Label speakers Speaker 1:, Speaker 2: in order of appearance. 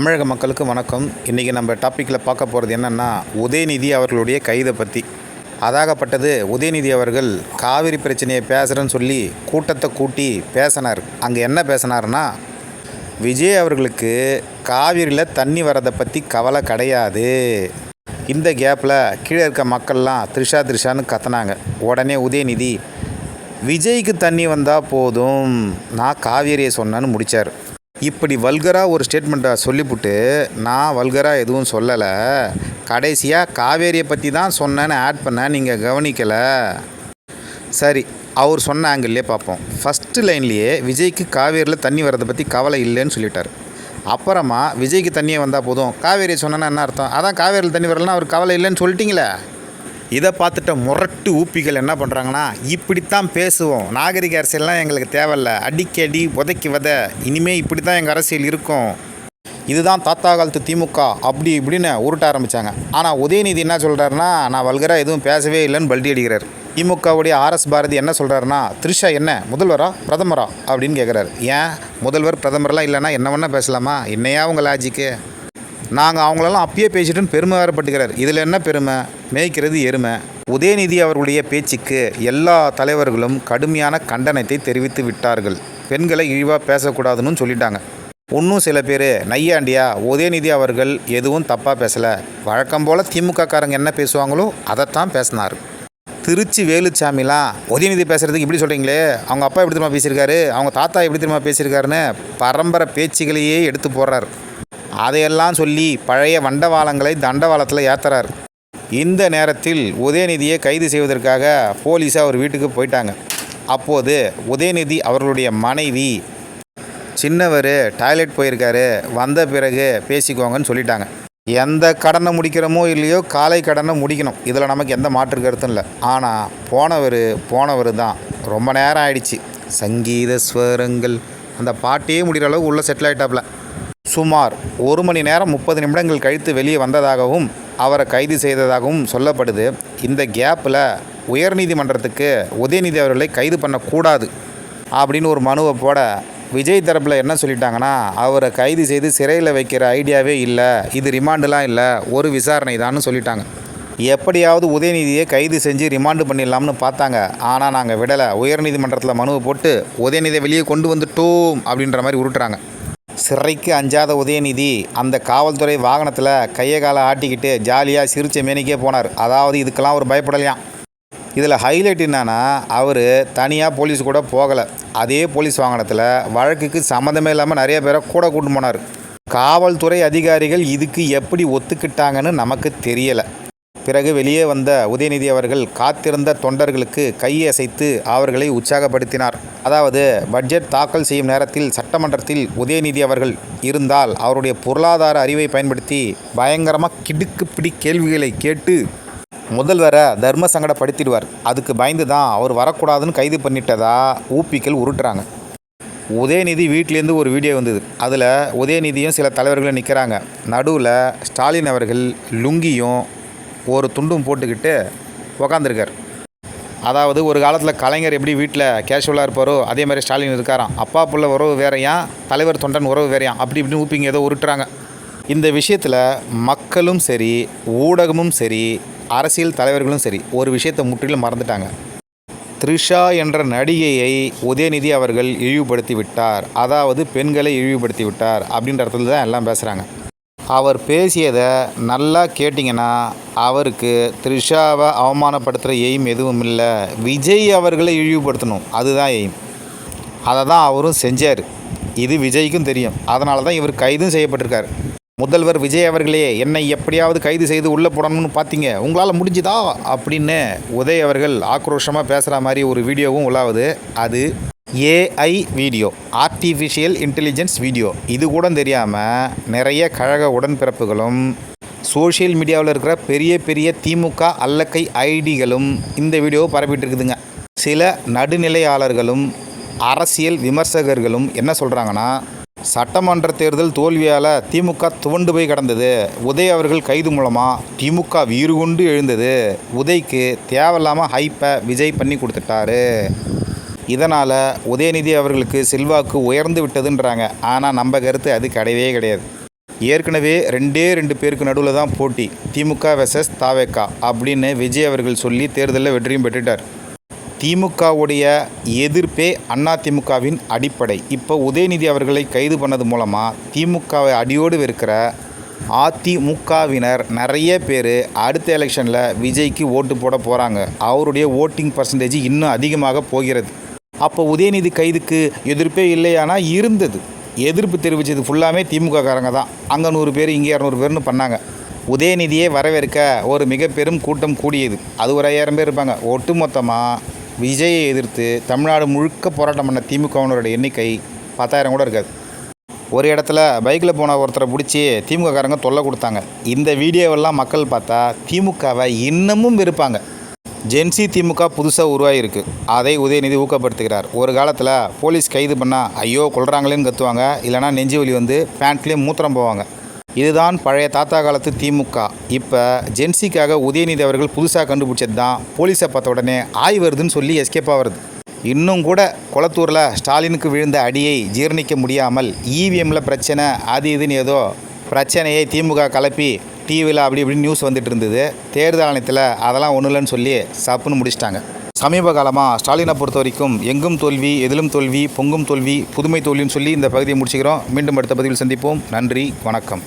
Speaker 1: தமிழக மக்களுக்கு வணக்கம். இன்றைக்கி நம்ம டாப்பிக்கில் பார்க்க போகிறது என்னென்னா, உதயநிதி அவர்களுடைய கைதை பற்றி. அதாகப்பட்டது, உதயநிதி அவர்கள் காவிரி பிரச்சனையை பேசுகிறேன்னு சொல்லி கூட்டத்தை கூட்டி பேசினார். அங்கே என்ன பேசினார்னா, விஜய் அவர்களுக்கு காவிரியில் தண்ணி வரதை பற்றி கவலை கிடையாது. இந்த கேப்பில் கீழே இருக்க மக்கள்லாம் த்ரிஷான்னு கத்துனாங்க. உடனே உதயநிதி, விஜய்க்கு தண்ணி வந்தால் போதும், நான் காவேரியை சொன்னேன்னு முடித்தார். இப்படி வல்கராக ஒரு ஸ்டேட்மெண்ட்டை சொல்லிவிட்டு, நான் வல்கராக எதுவும் சொல்லலை, கடைசியாக காவேரியை பற்றி தான் சொன்னேன்னு ஆட் பண்ண நீங்கள் கவனிக்கலை. சரி, அவர் சொன்ன ஆங்கிள்லேயே பார்ப்போம். ஃபஸ்ட்டு லைன்லேயே விஜய்க்கு காவேரியில் தண்ணி வரதை பற்றி கவலை இல்லைன்னு சொல்லிட்டார். அப்புறமா விஜய்க்கு தண்ணியை வந்தால் போதும், காவேரியை சொன்னேன்னா என்ன அர்த்தம்? அதான் காவேரியில் தண்ணி வரலன்னா அவர் கவலை இல்லைன்னு சொல்லிட்டீங்களே. இதை பார்த்துட்ட முரட்டு ஊப்பிகள் என்ன பண்ணுறாங்கன்னா, இப்படித்தான் பேசுவோம், நாகரிக அரசியல்லாம் எங்களுக்கு தேவையில்ல, அடிக்கடி உதைக்கி இனிமேல் இப்படி தான் எங்கள் அரசியல் இருக்கும், இதுதான் தாத்தா காலத்து திமுக அப்படி இப்படின்னு உருட்ட ஆரம்பித்தாங்க. ஆனால் உதயநிதி என்ன சொல்கிறாருன்னா, நான் வல்கராக எதுவும் பேசவே இல்லைன்னு பல்டி அடிக்கிறார். திமுகவுடைய ஆர்எஸ் பாரதி என்ன சொல்கிறாருன்னா, த்ரிஷா என்ன முதல்வரா பிரதமரா அப்படின்னு கேட்குறாரு. ஏன் முதல்வர் பிரதமர்லாம் இல்லைன்னா என்ன வேணால் பேசலாமா? என்னையா உங்கள் லாஜிக்கு? நாங்கள் அவங்களெல்லாம் அப்பயே பேசிட்டுன்னு பெருமை வேறுபட்டுக்கிறார். இதில் என்ன பெருமை? மேய்க்கிறது எருமை. உதயநிதி அவர்களுடைய பேச்சுக்கு எல்லா தலைவர்களும் கடுமையான கண்டனத்தை தெரிவித்து விட்டார்கள். பெண்களை இழிவாக பேசக்கூடாதுன்னு சொல்லிட்டாங்க. இன்னும் சில பேர் நையாண்டியா உதயநிதி அவர்கள் எதுவும் தப்பாக பேசலை, வழக்கம் போல் திமுக காரங்க என்ன பேசுவாங்களோ அதைத்தான் பேசினார். திருச்சி வேலுச்சாமிலாம் உதயநிதி பேசுகிறதுக்கு இப்படி சொல்கிறீங்களே, அவங்க அப்பா எப்படி திரும்ப பேசியிருக்காரு, அவங்க தாத்தா எப்படி திரும்ப பேசியிருக்காருன்னு பரம்பரை பேச்சுகளையே எடுத்து போடுறார். அதையெல்லாம் சொல்லி பழைய வண்டவாளங்களை தண்டவாளத்தில் ஏற்றுறார். இந்த நேரத்தில் உதயநிதியை கைது செய்வதற்காக போலீஸாக அவர் வீட்டுக்கு போயிட்டாங்க. அப்போது உதயநிதி அவர்களுடைய மனைவி, சின்னவர் டாய்லெட் போயிருக்காரு, வந்த பிறகு பேசிக்கோங்கன்னு சொல்லிட்டாங்க. எந்த கடனை முடிக்கிறோமோ இல்லையோ காலை கடனை முடிக்கணும், இதில் நமக்கு எந்த மாற்று கருத்தும் இல்லை. ஆனால் போனவர் தான். ரொம்ப நேரம் ஆயிடுச்சு. சங்கீத ஸ்வரங்கள் அந்த பாட்டே முடிகிற அளவுக்கு உள்ளே செட்டில் ஆகிட்டாப்புல. சுமார் 1 மணி நேரம் 30 நிமிடங்கள் கழித்து வெளியே வந்ததாகவும் அவரை கைது செய்ததாகவும் சொல்லப்படுது. இந்த கேப்பில் உயர்நீதிமன்றத்துக்கு உதயநிதி அவர்களை கைது பண்ணக்கூடாது அப்படின்னு ஒரு மனுவை போட, விஜய் தரப்பில் என்ன சொல்லிட்டாங்கன்னா, அவரை கைது செய்து சிறையில் வைக்கிற ஐடியாவே இல்லை, இது ரிமாண்டுலாம் இல்லை, ஒரு விசாரணை தான்னு சொல்லிட்டாங்க. எப்படியாவது உதயநிதியை கைது செஞ்சு ரிமாண்டு பண்ணிடலாம்னு பார்த்தாங்க. ஆனால் நாங்கள் விடலை, உயர்நீதிமன்றத்தில் மனுவை போட்டு உதயநிதியை வெளியே கொண்டு வந்துட்டோம் அப்படின்ற மாதிரி உருட்டுறாங்க. சிறைக்கு அஞ்சாத உதயநிதி அந்த காவல்துறை வாகனத்தில் கையை காலை ஆட்டிக்கிட்டு ஜாலியாக சிரிச்ச மேனிக்கே போனார். அதாவது இதுக்கெல்லாம் அவர் பயப்படலையாம். இதில் ஹைலைட் என்னன்னா, அவர் தனியாக போலீஸ் கூட போகலை. அதே போலீஸ் வாகனத்தில் வழக்குக்கு சம்மந்தமே இல்லாமல் நிறைய பேரை கூட கூட்டு போனார். காவல்துறை அதிகாரிகள் இதுக்கு எப்படி ஒத்துக்கிட்டாங்கன்னு நமக்கு தெரியலை. பிறகு வெளியே வந்த உதயநிதி அவர்கள் காத்திருந்த தொண்டர்களுக்கு கையசைத்து அவர்களை உற்சாகப்படுத்தினார். அதாவது, பட்ஜெட் தாக்கல் செய்யும் நேரத்தில் சட்டமன்றத்தில் உதயநிதி அவர்கள் இருந்தால் அவருடைய பொருளாதார அறிவை பயன்படுத்தி பயங்கரமாக கிடுக்குப்பிடி கேள்விகளை கேட்டு முதல்வரை தர்ம சங்கடப்படுத்திடுவார். அதுக்கு பயந்து தான் அவர் வரக்கூடாதுன்னு கைது பண்ணிட்டதா ஊப்பிக்கள் உருட்டுறாங்க. உதயநிதி வீட்டிலேருந்து ஒரு வீடியோ வந்தது. அதில் உதயநிதியும் சில தலைவர்களும் நிற்கிறாங்க. நடுவில் ஸ்டாலின் அவர்கள் லுங்கியும் ஒரு துண்டும் போட்டுக்கிட்டு உக்காந்துருக்கார். அதாவது, ஒரு காலத்தில் கலைஞர் எப்படி வீட்டில் கேஷுவலாக இருப்பாரோ அதே மாதிரி ஸ்டாலின் இருக்காராம். அப்பா புள்ள உறவு வேறையாம், தலைவர் தொண்டன் உறவு வேறையாம், அப்படி இப்படின்னு ஊப்பிங்க ஏதோ உருட்டுறாங்க. இந்த விஷயத்தில் மக்களும் சரி, ஊடகமும் சரி, அரசியல் தலைவர்களும் சரி ஒரு விஷயத்தை முற்றிலும் மறந்துட்டாங்க. த்ரிஷா என்ற நடிகையை உதயநிதி அவர்கள் இழிவுபடுத்தி விட்டார், அதாவது பெண்களை இழிவுபடுத்தி விட்டார் அப்படின்ற இடத்துல தான் எல்லாம் பேசுகிறாங்க. அவர் பேசியதை நல்லா கேட்டிங்கன்னா, அவருக்கு த்ரிஷாவை அவமானப்படுத்துகிற எய்ம் எதுவும் இல்லை, விஜய் அவர்களை இழிவுபடுத்தணும், அதுதான் எய்ம். அதை தான் அவரும் செஞ்சார். இது விஜய்க்கும் தெரியும். அதனால தான் இவர் கைதும் செய்யப்பட்டிருக்கார். முதல்வர் விஜய் அவர்களே, என்னை எப்படியாவது கைது செய்து உள்ளே போடணும்னு பார்த்தீங்க, உங்களால் முடிஞ்சுதா அப்படின்னு உதய் அவர்கள் ஆக்ரோஷமாக பேசுகிற மாதிரி ஒரு வீடியோவும் உலாவுது. அது AI video, artificial intelligence video. இது கூட தெரியாமல் நிறைய கழக உடன்பிறப்புகளும் சோஷியல் மீடியாவில் இருக்கிற பெரிய திமுக அல்லக்கை ஐடிகளும் இந்த வீடியோவை பரப்பிட்டு இருக்குதுங்க. சில நடுநிலையாளர்களும் அரசியல் விமர்சகர்களும் என்ன சொல்கிறாங்கன்னா, சட்டமன்ற தேர்தல் தோல்வியால் திமுக துவண்டு போய் கிடந்தது, உதய் அவர்கள் கைது மூலமாக திமுக வீறு கொண்டு எழுந்தது, உதய்க்கு தேவையில்லாமல் ஹைப்பை விஜய் பண்ணி கொடுத்துட்டாரு, இதனால் உதயநிதி அவர்களுக்கு செல்வாக்கு உயர்ந்து விட்டதுன்றாங்க. ஆனால் நம்ம கருத்து அது கிடையவே கிடையாது. ஏற்கனவே ரெண்டு பேருக்கு நடுவில் தான் போட்டி, திமுக வெர்சஸ் தாவேகா அப்படின்னு விஜய் அவர்கள் சொல்லி தேர்தலில் வெற்றியும் பெற்றுட்டார். திமுகவுடைய எதிர்ப்பே அதிமுகவின் அடிப்படை. இப்போ உதயநிதி அவர்களை கைது பண்ணது மூலமாக திமுகவை அடியோடு வெறுக்கிற அதிமுகவினர் நிறைய பேர் அடுத்த எலெக்ஷனில் விஜய்க்கு ஓட்டு போட போகிறாங்க. அவருடைய ஓட்டிங் பர்சன்டேஜ் இன்னும் அதிகமாக போகிறது. அப்போ உதயநிதி கைதுக்கு எதிர்ப்பே இல்லையானா இருந்தது. எதிர்ப்பு தெரிவித்தது ஃபுல்லாமே திமுககாரங்க தான். அங்கே 100 பேர் இங்கே 200 பேர்னு பண்ணாங்க. உதயநிதியை வரவேற்க ஒரு மிக பெரும் கூட்டம் கூடியது. அது ஒரு 5000 பேர் இருப்பாங்க. ஒட்டுமொத்தமாக விஜயை எதிர்த்து தமிழ்நாடு முழுக்க போராட்டம் பண்ண திமுகவினரோட எண்ணிக்கை 10,000 கூட இருக்காது. ஒரு இடத்துல பைக்கில் போன ஒருத்தரை பிடிச்சி திமுககாரங்க தொல்லை கொடுத்தாங்க. இந்த வீடியோவெல்லாம் மக்கள் பார்த்தா திமுகவை இன்னமும் வெறுப்பாங்க. ஜென்சி திமுக புதுசாக உருவாகிருக்கு. அதை உதயநிதி ஊக்கப்படுத்துகிறார். ஒரு காலத்தில் போலீஸ் கைது பண்ணால் ஐயோ கொள்றாங்களேன்னு கத்துவாங்க, இல்லைனா நெஞ்சு வலி வந்து பேண்ட்லேயே மூத்திரம் போவாங்க. இதுதான் பழைய தாத்தா காலத்து திமுக. இப்போ ஜென்சிக்காக உதயநிதி அவர்கள் புதுசாக கண்டுபிடிச்சது தான் போலீஸை பார்த்த உடனே ஆய் வருதுன்னு சொல்லி எஸ்கேப்பாக வருது. இன்னும் கூட கொளத்தூரில் ஸ்டாலினுக்கு விழுந்த அடியை ஜீர்ணிக்க முடியாமல் இவிஎம்மில் பிரச்சனை அது இதுன்னு ஏதோ பிரச்சனையை திமுக கலப்பி டிவியில் அப்படி இப்படி நியூஸ் வந்துட்டு இருந்தது. தேர்தல் ஆணையத்தில் அதெல்லாம் ஒன்றும் இல்லைன்னு சொல்லி சப்புன்னு முடிச்சிட்டாங்க. சமீப காலமாக ஸ்டாலினை பொறுத்த வரைக்கும் எங்கும் தோல்வி, எதிலும் தோல்வி, பொங்கும் தோல்வி, புதுமை தோல்வின்னு சொல்லி இந்த பகுதியை முடிச்சுக்கிறோம். மீண்டும் அடுத்த பதிவில் சந்திப்போம். நன்றி, வணக்கம்.